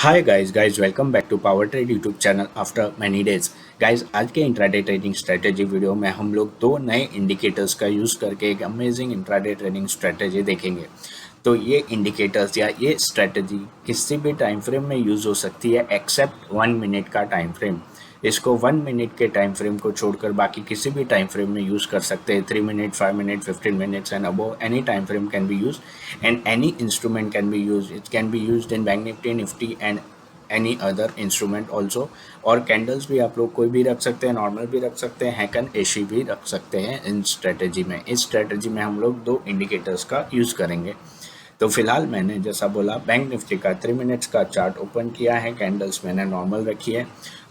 Hi guys welcome back to power trade YouTube channel after many days. Guys आज के intraday trading strategy video में हम लोग दो नए इंडिकेटर्स का यूज़ करके एक अमेजिंग इंट्राडे ट्रेडिंग स्ट्रेटेजी देखेंगे। तो ये इंडिकेटर्स या ये स्ट्रेटेजी किसी भी टाइम फ्रेम में यूज़ हो सकती है एक्सेप्ट 1 मिनट का टाइम फ्रेम। इसको 1 मिनट के टाइम फ्रेम को छोड़कर बाकी किसी भी टाइम फ्रेम में यूज़ कर सकते हैं। 3 minute, 5 minute, 15 minutes and above any time frame can be use and any instrument can be use. It can be use in bank Nifty, Nifty and any other instrument also. और candles भी आप लोग कोई भी रख सकते हैं, normal भी रख सकते हैं, हैकन एशी भी रख सकते हैं इन स्ट्रेटेजी में। इस स्ट्रेटेजी में हम लोग दो इंडिकेटर्स का यूज़ करेंगे। तो फिलहाल मैंने जैसा बोला बैंक निफ्टी का 3 मिनट्स का चार्ट ओपन किया है, कैंडल्स मैंने नॉर्मल रखी है।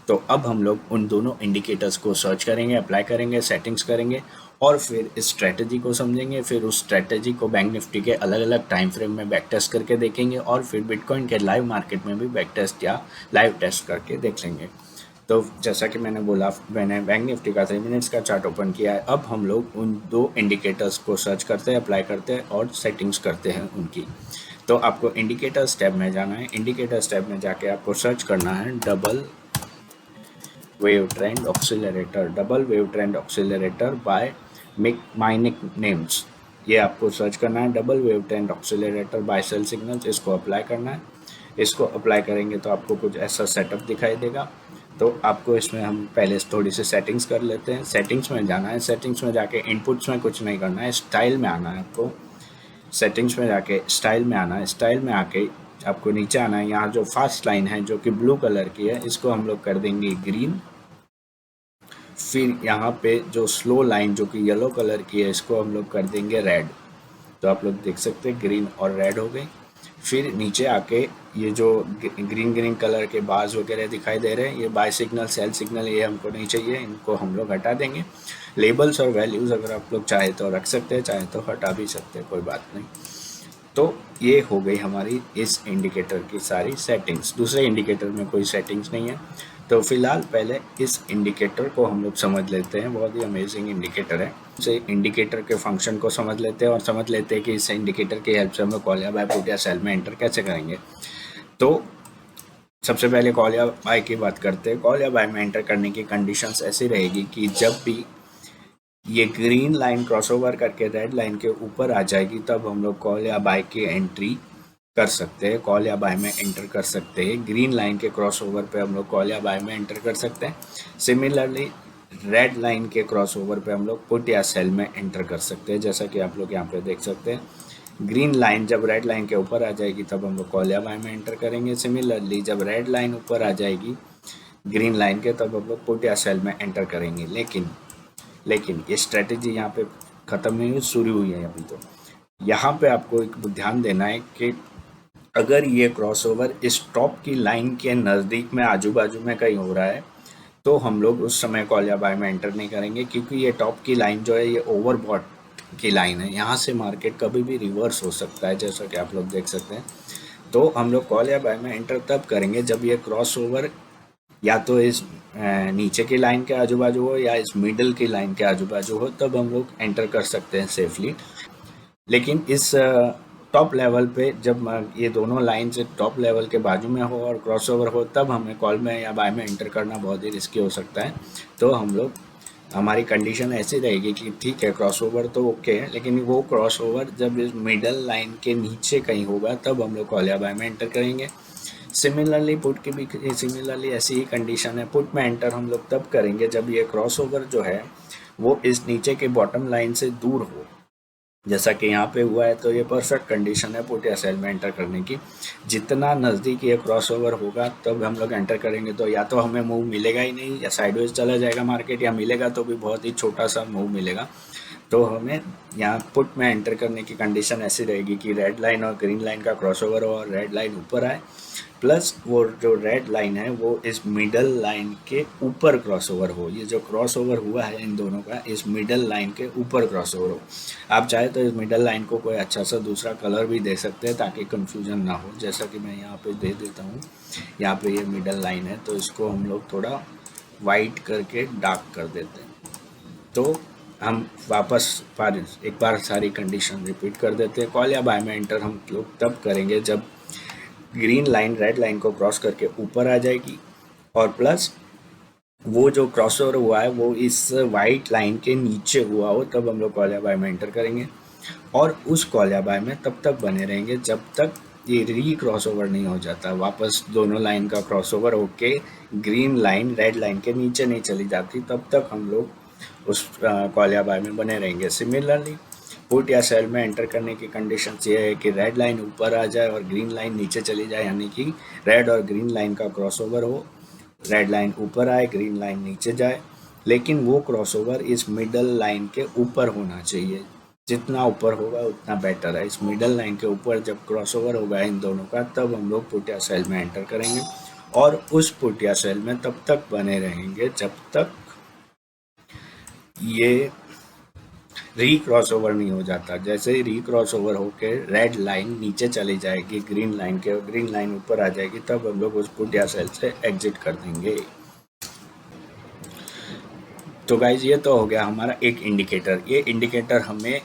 तो अब हम लोग उन दोनों इंडिकेटर्स को सर्च करेंगे, अप्लाई करेंगे, सेटिंग्स करेंगे और फिर इस स्ट्रेटजी को समझेंगे। फिर उस स्ट्रेटजी को बैंक निफ्टी के अलग अलग टाइम फ्रेम में बैक टेस्ट करके देखेंगे और फिर बिटकॉइन के लाइव मार्केट में भी बैक टेस्ट या लाइव टेस्ट करके देख लेंगे। तो जैसा कि मैंने बोला, मैंने बैंक निफ्टी का 3 मिनट्स का चार्ट ओपन किया है। अब हम लोग उन दो इंडिकेटर्स को सर्च करते हैं, अप्लाई करते हैं और सेटिंग्स करते हैं उनकी। तो आपको इंडिकेटर्स टैब में जाना है। इंडिकेटर्स टैब में जाके आपको सर्च करना है double wave trend oscillator, double wave trend oscillator by manic names. ये आपको सर्च करना है, double wave trend oscillator by sell signals. इसको अप्लाई करना है। इसको अप्लाई करेंगे तो आपको कुछ ऐसा सेटअप दिखाई देगा। तो आपको इसमें हम पहले थोड़ी सी सेटिंग्स कर लेते हैं। सेटिंग्स में जाना है। सेटिंग्स में जाके इनपुट्स में कुछ नहीं करना है, स्टाइल में आना है आपको। सेटिंग्स में जाके स्टाइल में आना है। स्टाइल में आके आपको नीचे आना है। यहाँ जो फास्ट लाइन है जो कि ब्लू कलर की है, इसको हम लोग कर देंगे ग्रीन। फिर यहाँ पे जो स्लो लाइन जो कि येलो कलर की है, इसको हम लोग कर देंगे रेड। तो आप लोग देख सकते हैं ग्रीन और रेड हो गई। फिर नीचे आके ये जो ग्रीन ग्रीन कलर के बार्स वगैरह दिखाई दे रहे हैं, ये बाय सिग्नल, सेल सिग्नल, ये हमको नहीं चाहिए, इनको हम लोग हटा देंगे। लेबल्स और वैल्यूज़ अगर आप लोग चाहे तो रख सकते हैं, चाहे तो हटा भी सकते हैं, कोई बात नहीं। तो ये हो गई हमारी इस इंडिकेटर की सारी सेटिंग्स। दूसरे इंडिकेटर में कोई सेटिंग्स नहीं है। तो फिलहाल पहले इस इंडिकेटर को हम लोग समझ लेते हैं। बहुत ही अमेजिंग इंडिकेटर है। से इंडिकेटर के फंक्शन को समझ लेते हैं और समझ लेते हैं कि इस इंडिकेटर की हेल्प से हम लोग कॉल या बाय, पुट या सेल में एंटर कैसे करेंगे। तो सबसे पहले कॉल या बाय की बात करते हैं। कॉल या बाय में एंटर करने की कंडीशंस ऐसी रहेगी कि जब भी ये ग्रीन लाइन क्रॉसओवर करके रेड लाइन के ऊपर आ जाएगी, तब हम लोग कॉल या बाय की एंट्री कर सकते हैं, कॉल या बाय में एंटर कर सकते हैं। ग्रीन लाइन के क्रॉसओवर पे हम लोग कॉल या बाय में एंटर कर सकते हैं। सिमिलरली रेड लाइन के क्रॉसओवर पे हम लोग पुट या सेल में एंटर कर सकते हैं। जैसा कि आप लोग यहाँ पे देख सकते हैं, ग्रीन लाइन जब रेड लाइन के ऊपर आ जाएगी तब हम लोग कॉल या बाय में एंटर करेंगे। सिमिलरली जब रेड लाइन ऊपर आ जाएगी ग्रीन लाइन के, तब हम लोग पुट या सेल में एंटर करेंगे। लेकिन ये स्ट्रेटेजी यहाँ पे ख़त्म नहीं हुई, शुरू हुई है अभी। तो यहाँ पे आपको एक ध्यान देना है कि अगर ये क्रॉसओवर इस टॉप की लाइन के नज़दीक में, आजू बाजू में कहीं हो रहा है, तो हम लोग उस समय कॉल या बाय में एंटर नहीं करेंगे, क्योंकि ये टॉप की लाइन जो है ये ओवरबॉट की लाइन है। यहाँ से मार्केट कभी भी रिवर्स हो सकता है, जैसा कि आप लोग देख सकते हैं। तो हम लोग कॉल या बाय में एंटर तब करेंगे जब ये क्रॉसओवर या तो इस नीचे की लाइन के आजू बाजू हो या इस मिडल की लाइन के आजू बाजू हो, तब हम लोग एंटर कर सकते हैं सेफली। लेकिन इस टॉप लेवल पे जब ये दोनों लाइन से टॉप लेवल के बाजू में हो और क्रॉसओवर हो, तब हमें कॉल में या बाय में एंटर करना बहुत ही रिस्की हो सकता है। तो हम लोग, हमारी कंडीशन ऐसी रहेगी कि ठीक है क्रॉसओवर तो ओके है, लेकिन वो क्रॉसओवर जब इस मिडल लाइन के नीचे कहीं होगा, तब हम लोग कॉल या बाय में एंटर करेंगे। सिमिलरली पुट की भी सिमिलरली ऐसी ही कंडीशन है। पुट में एंटर हम लोग तब करेंगे जब ये क्रॉसओवर जो है वो इस नीचे के बॉटम लाइन से दूर हो, जैसा कि यहाँ पे हुआ है। तो ये परफेक्ट कंडीशन है पुट या सेल में एंटर करने की। जितना नज़दीक ये क्रॉसओवर होगा तब हम लोग एंटर करेंगे। तो या तो हमें मूव मिलेगा ही नहीं, या साइडवेज चला जाएगा मार्केट, या मिलेगा तो भी बहुत ही छोटा सा मूव मिलेगा। तो हमें यहाँ पुट में एंटर करने की कंडीशन ऐसी रहेगी कि रेड लाइन और ग्रीन लाइन का क्रॉसओवर हो और रेड लाइन ऊपर आए, प्लस वो जो रेड लाइन है वो इस मिडल लाइन के ऊपर क्रॉसओवर हो। ये जो क्रॉसओवर हुआ है इन दोनों का, इस मिडल लाइन के ऊपर क्रॉसओवर हो। आप चाहे तो इस मिडल लाइन को कोई अच्छा सा दूसरा कलर भी दे सकते हैं ताकि कंफ्यूजन ना हो, जैसा कि मैं यहाँ पे दे देता हूँ। यहाँ पे ये मिडल लाइन है, तो इसको हम लोग थोड़ा वाइट करके डार्क कर देते हैं। तो हम वापस एक बार सारी कंडीशन रिपीट कर देते हैं। कॉल या बाय में एंटर हम लोग तब करेंगे जब ग्रीन लाइन रेड लाइन को क्रॉस करके ऊपर आ जाएगी, और प्लस वो जो क्रॉसओवर हुआ है वो इस वाइट लाइन के नीचे हुआ हो, तब हम लोग कॉल या बाय में एंटर करेंगे। और उस कॉल या बाय में तब तक बने रहेंगे जब तक ये री क्रॉस ओवर नहीं हो जाता, वापस दोनों लाइन का क्रॉस ओवर होके ग्रीन लाइन रेड लाइन के नीचे नहीं चली जाती, तब तक हम लोग उस कॉल या बाय में बने रहेंगे। सिमिलरली पुट या सेल में एंटर करने की कंडीशन ये है कि रेड लाइन ऊपर आ जाए और ग्रीन लाइन नीचे चली जाए, यानी कि रेड और ग्रीन लाइन का क्रॉसओवर हो, रेड लाइन ऊपर आए ग्रीन लाइन नीचे जाए, लेकिन वो क्रॉसओवर इस मिडल लाइन के ऊपर होना चाहिए। जितना ऊपर होगा उतना बेटर है। इस मिडल लाइन के ऊपर जब क्रॉसओवर होगा इन दोनों का, तब हम लोग पुट या सेल में एंटर करेंगे, और उस पुट या सेल में तब तक बने रहेंगे जब तक ये री क्रॉस ओवर नहीं हो जाता। जैसे ही री क्रॉस ओवर होके रेड लाइन नीचे चली जाएगी ग्रीन लाइन के, और ग्रीन लाइन ऊपर आ जाएगी, तब हम लोग उस पुट या सेल से एग्जिट कर देंगे। तो गाइज ये तो हो गया हमारा एक इंडिकेटर। ये इंडिकेटर हमें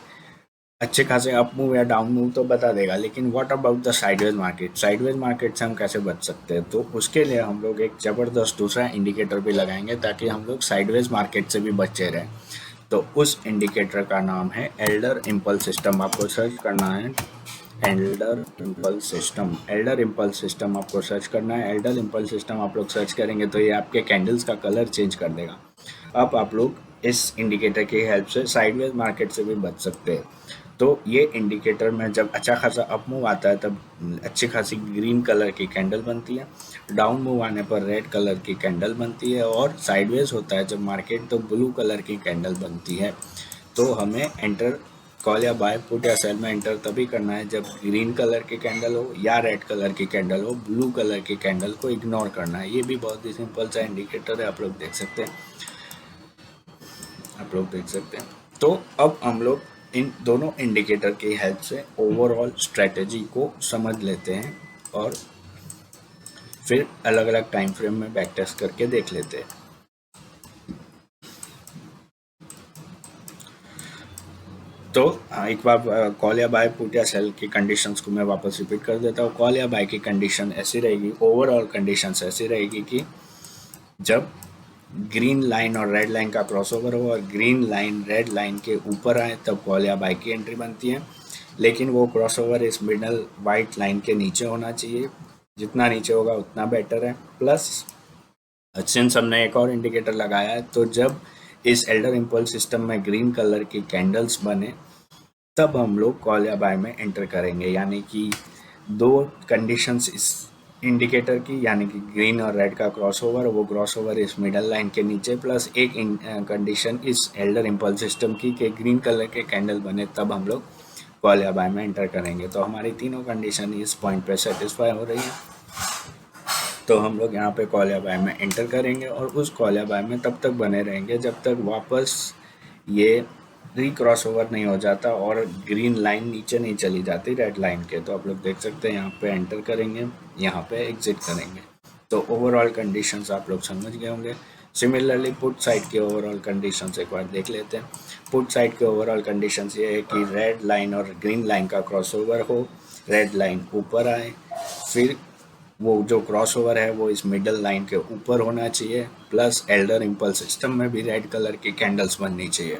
अच्छे खासे अप मूव या डाउन मूव तो बता देगा, लेकिन what about the sideways market? Sideways market से हम कैसे बच सकते हैं? तो उसके लिए हम लोग एक ज़बरदस्त दूसरा इंडिकेटर भी लगाएंगे, ताकि हम लोग साइडवेज मार्केट से भी बचे रहें। तो उस इंडिकेटर का नाम है एल्डर इम्पल्स सिस्टम। आपको सर्च करना है Elder impulse system. Elder impulse system आपको सर्च करना है। एल्डर इम्पल्स सिस्टम आप लोग सर्च करेंगे तो ये आपके कैंडल्स का कलर चेंज कर देगा। अब आप लोग इस इंडिकेटर की हेल्प से साइडवेज मार्केट से भी बच सकते हैं। तो ये इंडिकेटर में जब अच्छा खासा अप मूव आता है तब अच्छी खासी ग्रीन कलर की कैंडल बनती है, डाउन मूव आने पर रेड कलर की कैंडल बनती है, और साइडवेज होता है जब मार्केट तो ब्लू कलर की कैंडल बनती है। तो हमें एंटर कॉल या बाय पुट या सेल में एंटर तभी करना है जब ग्रीन कलर की कैंडल हो या रेड कलर की कैंडल हो। ब्लू कलर की कैंडल को इग्नोर करना है। ये भी बहुत ही सिंपल सा इंडिकेटर है, आप लोग देख सकते हैं। तो अब हम लोग इन दोनों इंडिकेटर की हेल्प से ओवरऑल स्ट्रेटेजी को समझ लेते हैं, और फिर अलग अलग टाइम फ्रेम में बैक टेस्ट करके देख लेते हैं। तो एक बार कॉल या बाय पुट या सेल की कंडीशंस को मैं वापस रिपीट कर देता हूँ। कॉल या बाय की कंडीशन ऐसी रहेगी, ओवरऑल कंडीशंस ऐसी रहेगी कि जब ग्रीन लाइन और रेड लाइन का क्रॉसओवर हो और ग्रीन लाइन रेड लाइन के ऊपर आए, तब कॉल या बाय की एंट्री बनती है। लेकिन वो क्रॉसओवर इस मिडल वाइट लाइन के नीचे होना चाहिए। जितना नीचे होगा उतना बेटर है। प्लस सिंस हमने एक और इंडिकेटर लगाया है, तो जब इस एल्डर इम्पल्स सिस्टम में ग्रीन कलर की कैंडल्स बने, तब हम लोग कॉल या बाय में एंटर करेंगे। यानी कि दो कंडीशंस इस इंडिकेटर की, यानी कि ग्रीन और रेड का क्रॉसओवर, वो क्रॉसओवर इस मिडल लाइन के नीचे, प्लस एक कंडीशन इस एल्डर इम्पल्स सिस्टम की कि ग्रीन कलर के कैंडल बने, तब हम लोग कॉल या बाय में एंटर करेंगे। तो हमारी तीनों कंडीशन इस पॉइंट पे सेटिस्फाई हो रही है, तो हम लोग यहाँ पे कॉल या बाय में एंटर करेंगे, और उस कॉल या बाय में तब तक बने रहेंगे जब तक वापस ये री क्रॉस ओवर नहीं हो जाता और ग्रीन लाइन नीचे नहीं चली जाती रेड लाइन के। तो आप लोग देख सकते हैं यहाँ पे एंटर करेंगे, यहाँ पे एग्जिट करेंगे। तो ओवरऑल कंडीशंस आप लोग समझ गए होंगे। सिमिलरली पुट साइड के ओवरऑल कंडीशंस एक बार देख लेते हैं। पुट साइड के ओवरऑल कंडीशंस ये है कि रेड लाइन और ग्रीन लाइन का क्रॉसओवर हो, रेड लाइन ऊपर आए, फिर वो जो क्रॉसओवर है वो इस मिडल लाइन के ऊपर होना चाहिए, प्लस एल्डर इम्पल्स सिस्टम में भी रेड कलर की कैंडल्स बननी चाहिए।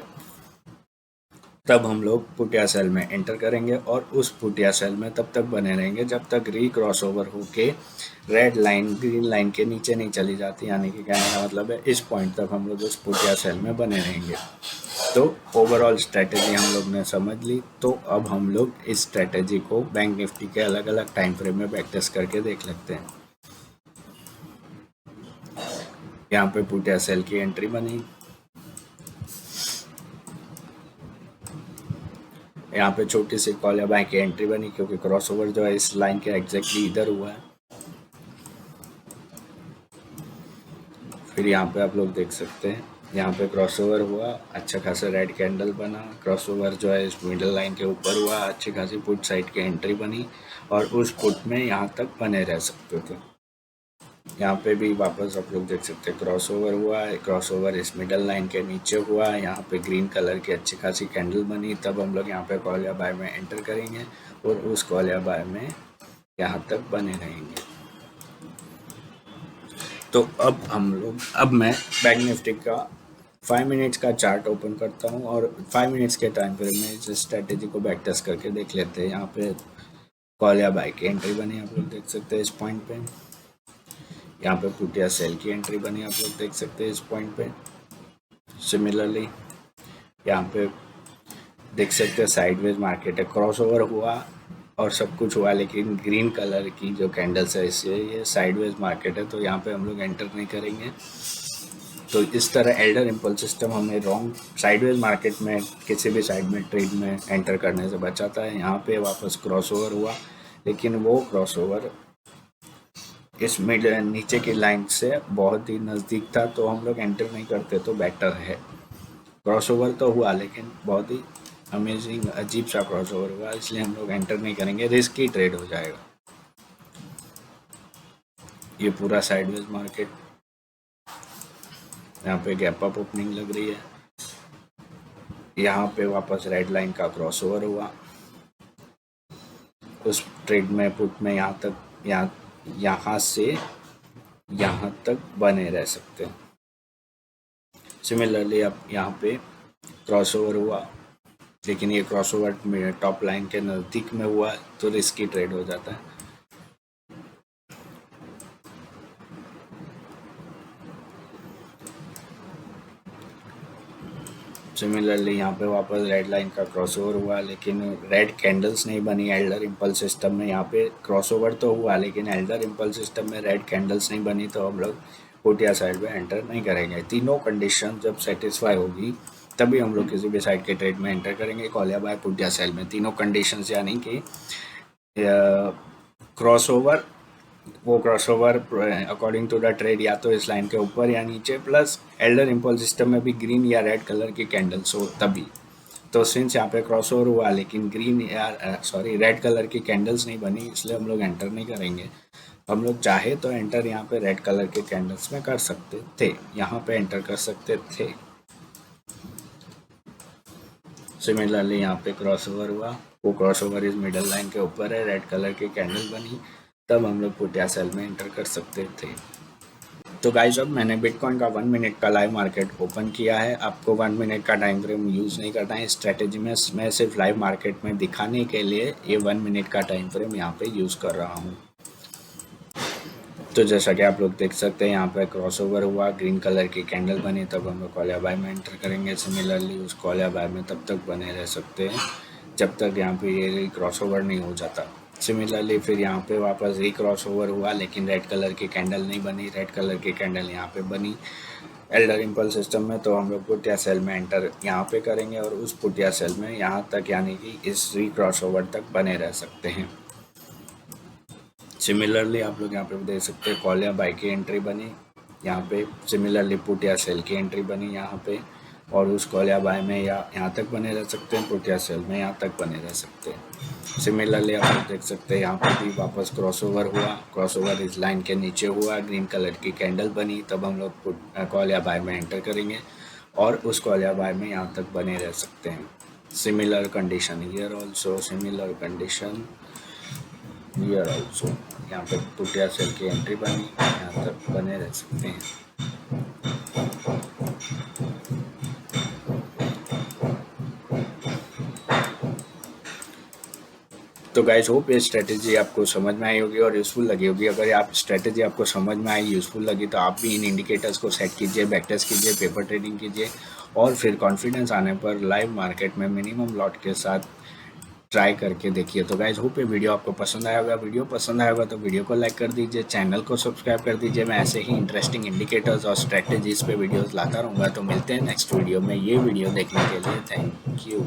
तब हम लोग पुट या सेल में एंटर करेंगे, और उस पुट या सेल में तब तक बने रहेंगे जब तक री क्रॉस ओवर होके रेड लाइन ग्रीन लाइन के नीचे नहीं चली जाती। यानी कि कहने का मतलब है इस पॉइंट तक हम लोग उस पुट या सेल में बने रहेंगे। तो ओवरऑल स्ट्रेटेजी हम लोग ने समझ ली। तो अब हम लोग इस स्ट्रेटेजी को बैंक निफ्टी के अलग अलग टाइम फ्रेम में बैक टेस्ट करके देख लेते हैं। यहाँ पे पुट या सेल की एंट्री बनी, यहाँ पे छोटी सी कॉल या बाय की एंट्री बनी, क्योंकि क्रॉसओवर जो है इस लाइन के एग्जैक्टली इधर हुआ है। फिर यहाँ पे आप लोग देख सकते हैं, यहाँ पे क्रॉसओवर हुआ, अच्छा खासा रेड कैंडल बना, क्रॉसओवर जो है इस मिडल लाइन के ऊपर हुआ, अच्छी खासी पुट साइड की एंट्री बनी, और उस पुट में यहाँ तक बने रह सकते थे। यहाँ पे भी वापस आप लोग देख सकते हैं क्रॉसओवर हुआ है, क्रॉसओवर इस मिडल लाइन के नीचे हुआ है, यहाँ पे ग्रीन कलर की अच्छी खासी कैंडल बनी। तब हम लोग यहाँ पे कॉल या बाय में एंटर करेंगे, और उस कॉल या बाय में यहाँ तक बने रहेंगे। तो अब मैं बैंक निफ्टी का 5 मिनट्स का चार्ट ओपन करता हूँ और 5 मिनट्स के टाइम फ्रेम में इस स्ट्रेटेजी को बैक टेस्ट करके देख लेते हैं। यहाँ पे कॉल या बाई की एंट्री बनी, आप लोग देख सकते हैं इस पॉइंट पे। यहाँ पे पुट या सेल की एंट्री बनी, आप लोग देख सकते हैं इस पॉइंट पे। सिमिलरली यहाँ पे देख सकते हैं साइडवेज मार्केट है, क्रॉसओवर हुआ और सब कुछ हुआ, लेकिन ग्रीन कलर की जो कैंडल्स है इससे ये साइडवेज मार्केट है, तो यहाँ पे हम लोग एंटर नहीं करेंगे। तो इस तरह एल्डर इम्पल्स सिस्टम हमें रॉन्ग साइडवेज मार्केट में किसी भी साइड में ट्रेड में एंटर करने से बचाता है। यहाँ पे वापस क्रॉसओवर हुआ, लेकिन वो क्रॉसओवर इस मिड नीचे की लाइन से बहुत ही नज़दीक था, तो हम लोग एंटर नहीं करते तो बेटर है। क्रॉसओवर तो हुआ, लेकिन बहुत ही अमेजिंग अजीब सा क्रॉसओवर हुआ, इसलिए हम लोग एंटर नहीं करेंगे, रिस्की ट्रेड हो जाएगा। ये पूरा साइडवेज मार्केट, यहाँ पे गैप अप ओपनिंग लग रही है, यहाँ पे वापस रेड लाइन का क्रॉसओवर हुआ। उस ट्रेड में पुट में यहाँ से यहाँ तक बने रह सकते हैं। सिमिलरली अब यहाँ पे क्रॉसओवर हुआ, लेकिन ये क्रॉसओवर टॉप लाइन के नज़दीक में हुआ, तो रिस्की ट्रेड हो जाता है। सिमिलरली यहाँ पे वापस रेड लाइन का क्रॉसओवर हुआ, लेकिन रेड कैंडल्स नहीं बनी एल्डर इम्पल्स सिस्टम में। यहाँ पे क्रॉसओवर तो हुआ, लेकिन एल्डर इम्पल्स सिस्टम में रेड कैंडल्स नहीं बनी, तो हम लोग पुट या साइड में एंटर नहीं करेंगे। तीनों कंडीशन जब सेटिस्फाई होगी तभी हम लोग किसी भी साइड के ट्रेड में एंटर करेंगे, कॉल या बाय, पुट या सेल में। तीनों कंडीशंस यानी कि क्रॉसओवर, वो crossover according to the trade या तो इस लाइन के ऊपर या नीचे, प्लस एल्डर इम्पल्स सिस्टम में भी ग्रीन या रेड कलर की कैंडल्स हो तभी। तो सिंस यहाँ पे क्रॉसओवर हुआ लेकिन ग्रीन या रेड कलर की कैंडल्स नहीं बनी, इसलिए हम लोग एंटर नहीं करेंगे। हम लोग चाहे तो एंटर यहाँ पे रेड कलर के कैंडल्स में कर सकते थे, यहाँ पे एंटर कर सकते थे। सिमिलरली यहाँ पे क्रॉसओवर हुआ, वो क्रॉसओवर इस मिडल लाइन के ऊपर है, रेड कलर की कैंडल बनी, तब हम लोग पुट या सेल में एंटर कर सकते थे। तो गाइस अब मैंने बिटकॉइन का 1 मिनट का लाइव मार्केट ओपन किया है। आपको 1 मिनट का टाइम फ्रेम यूज़ नहीं करना है स्ट्रेटेजी में, मैं सिर्फ लाइव मार्केट में दिखाने के लिए ये 1 मिनट का टाइम फ्रेम यहाँ पे यूज़ कर रहा हूँ। तो जैसा कि आप लोग देख सकते हैं यहाँ पे क्रॉसओवर हुआ, ग्रीन कलर की कैंडल बनी, तब हम लोग कॉल या बाय में एंटर करेंगे। सिमिलरली उस कॉल या बाय में तब तक बने रह सकते हैं जब तक यहाँ पे ये क्रॉसओवर नहीं हो जाता। सिमिलरली फिर यहाँ पे वापस क्रॉसओवर हुआ, लेकिन रेड कलर की कैंडल नहीं बनी, रेड कलर की कैंडल यहाँ पे बनी एल्डर इम्पल्स सिस्टम में, तो हम लोग पुट या सेल में एंटर यहाँ पे करेंगे और उस पुट या सेल में यहाँ तक यानी कि इस क्रॉसओवर तक बने रह सकते हैं। सिमिलरली आप लोग यहाँ पे देख सकते हैं कॉल या बाय की एंट्री बनी, यहाँ पे सिमिलरली पुट या सेल की एंट्री बनी यहाँ पे, और उस कॉल या बाय में या यहाँ तक बने रह सकते हैं, पुट या सेल में यहाँ तक बने रह सकते हैं। सिमिलरली आप लोग देख सकते हैं यहाँ पर भी वापस क्रॉसओवर हुआ, क्रॉसओवर इस लाइन के नीचे हुआ, ग्रीन कलर की कैंडल बनी, तब हम लोग पुट कॉल या बाय में एंटर करेंगे और उस कॉल या बाय में यहाँ तक बने रह सकते हैं। Similar condition here also, similar condition here also, यहाँ पे पुट या सेल की एंट्री बनी, यहाँ तक बने रह सकते हैं। तो गाइस होप ये स्ट्रेटेजी आपको समझ में आई होगी और यूज़फुल लगी होगी। अगर आप स्ट्रेटेजी आपको समझ में आई, यूज़फुल लगी, तो आप भी इन इंडिकेटर्स को सेट कीजिए, बैक टेस्ट कीजिए, पेपर ट्रेडिंग कीजिए और फिर कॉन्फिडेंस आने पर लाइव मार्केट में मिनिमम लॉट के साथ ट्राई करके देखिए। तो गाइज होप ये वीडियो आपको पसंद आया होगा। वीडियो पसंद आया होगा तो वीडियो को लाइक कर दीजिए, चैनल को सब्सक्राइब कर दीजिए। मैं ऐसे ही इंटरेस्टिंग इंडिकेटर्स और स्ट्रेटेजीज पे वीडियोस लाता रहूँगा। तो मिलते हैं नेक्स्ट वीडियो में। ये वीडियो देखने के लिए थैंक यू।